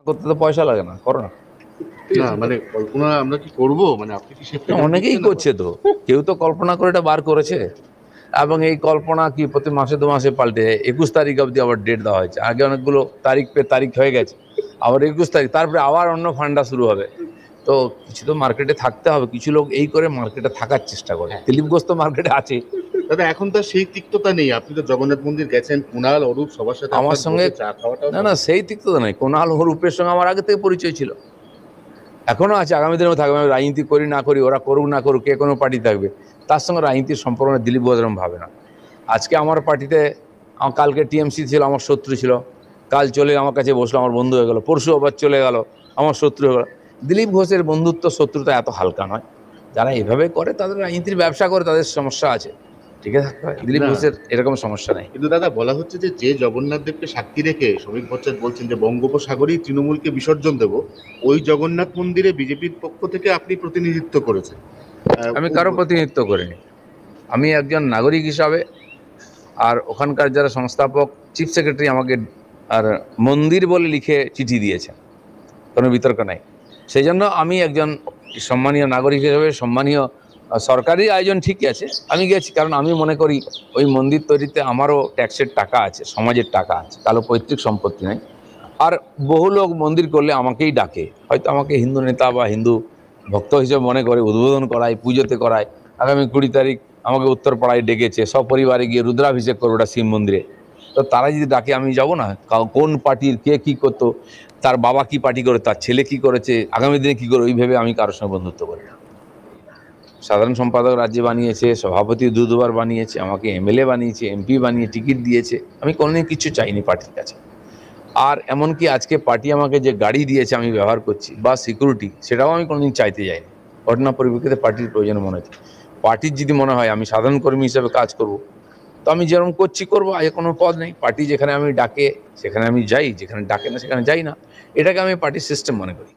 করতে তো পয়সা লাগে না, করো না। না মানে কল্পনা আমরা কি করব, মানে আপনি কি সেটা অনেকেই করছে তো, কেউ তো কল্পনা করে এটা বার করেছে। এবং এই কল্পনা কি প্রতি মাসে 2 মাসে পাল্টে 21 তারিখ অবধি আবার ডেট দেওয়া হয়েছে। আগে অনেকগুলো তারিখ হয়ে গেছে, আবার 21 তারিখ, তারপরে আবার অন্য ফান্ডা শুরু হবে। তো কিছু তো মার্কেটে থাকতে হবে, কিছু লোক এই করে মার্কেটে থাকার চেষ্টা করে। দিলীপ ঘোষ তো মার্কেটে আছে। দাদা এখন তো সেই তিক্ততা নেই, আপনি তো জগন্নাথ মন্দির গেছেন, কুণাল অরূপ সবার সাথে আমার আপনার সঙ্গে বসে চা খাওয়াটাও না না, সেই তিক্ততা নেই। কোনাল হরুপের সঙ্গে আমার আগে থেকে পরিচয় ছিল, এখনো আছে, আগামী দিনেও থাকবে। আমি রাজনীতি করি না করি, ওরা করুক না করুক, কে কোনো পার্টি থাকবে, তার সঙ্গে রাজনীতির সম্পর্ক দিলীপ ঘোষ এরকম ভাবে না। আজকে আমার পার্টিতে, কালকে টিএমসি ছিল, আমার শত্রু ছিল, কাল চলে আমার কাছে বসলো, আমার বন্ধু হয়ে গেল, পরশু আবার চলে গেল, আমার শত্রু হয়ে গেল। দিলীপ ঘোষের বন্ধুত্ব শত্রুতা এত হালকা নয়। যারা এভাবে করে তাদের রাজনীতির ব্যবসা করে, তাদের সমস্যা আছে, ঠিক আছে। দিলীপ না ঘোষের এরকম সমস্যা নেই। কিন্তু দাদা বলা হচ্ছে যে জগন্নাথ দেবকে সাক্ষী রেখে শ্রমিক ভট্টাচার্য বলছেন যে বঙ্গোপসাগরেই তৃণমূলকে বিসর্জন দেব, ওই জগন্নাথ মন্দিরে বিজেপির পক্ষ থেকে আপনি প্রতিনিধিত্ব করেছেন। আমি কারো প্রতিনিধিত্ব করিনি। আমি একজন নাগরিক হিসাবে, আর ওখানকার যারা সংস্থাপক, চিফ সেক্রেটারি আমাকে আর মন্দির বলে লিখে চিঠি দিয়েছেন, কোনো বিতর্ক নাই। সেই জন্য আমি একজন সম্মানীয় নাগরিক হিসেবে, সম্মানীয় সরকারি আয়োজন ঠিকই আছে, আমি গেছি। কারণ আমি মনে করি ওই মন্দির তৈরিতে আমারও ট্যাক্সের টাকা আছে, সমাজের টাকা আছে, কারো পৈতৃক সম্পত্তি নেই। আর বহু লোক মন্দির করলে আমাকেই ডাকে, হয়তো আমাকে হিন্দু নেতা বা হিন্দু ভক্ত হিসেবে মনে করে, উদ্বোধন করায়, পুজোতে করায়। আগামী 20 তারিখ আমাকে উত্তরপাড়ায় ডেকেছে, সপরিবারে গিয়ে রুদ্রাভিষেক করবো ওটা শিব মন্দিরে। তো তারা যদি ডাকে আমি যাব না? কোন পার্টির কে কী করতো, তার বাবা কি পার্টি করে, তার ছেলে কি করেছে, আগামী দিনে কী করে, ওই ভেবে আমি কারোর সঙ্গে বন্ধুত্ব করি না। সাধারণ সম্পাদক রাজ্যে বানিয়েছে, সভাপতি দুবার বানিয়েছে, আমাকে এমএলএ বানিয়েছে, এমপি বানিয়ে টিকিট দিয়েছে, আমি কোনোদিন কিছু চাইনি পার্টির কাছে। আর এমনকি আজকে পার্টি আমাকে যে গাড়ি দিয়েছে আমি ব্যবহার করছি, বা সিকিউরিটি, সেটাও আমি কোনোদিন চাইতে যাইনি। ঘটনা পরিপ্রেক্ষিতে পার্টির প্রয়োজন মনে হচ্ছে। পার্টির যদি মনে হয় আমি সাধারণ কর্মী হিসেবে কাজ করব, তো আমি যেরকম করছি করবো, আগে কোনো পদ নেই। পার্টি যেখানে আমি ডাকে সেখানে আমি যাই, যেখানে ডাকে না সেখানে যাই না। এটাকে আমি পার্টির সিস্টেম মনে করি।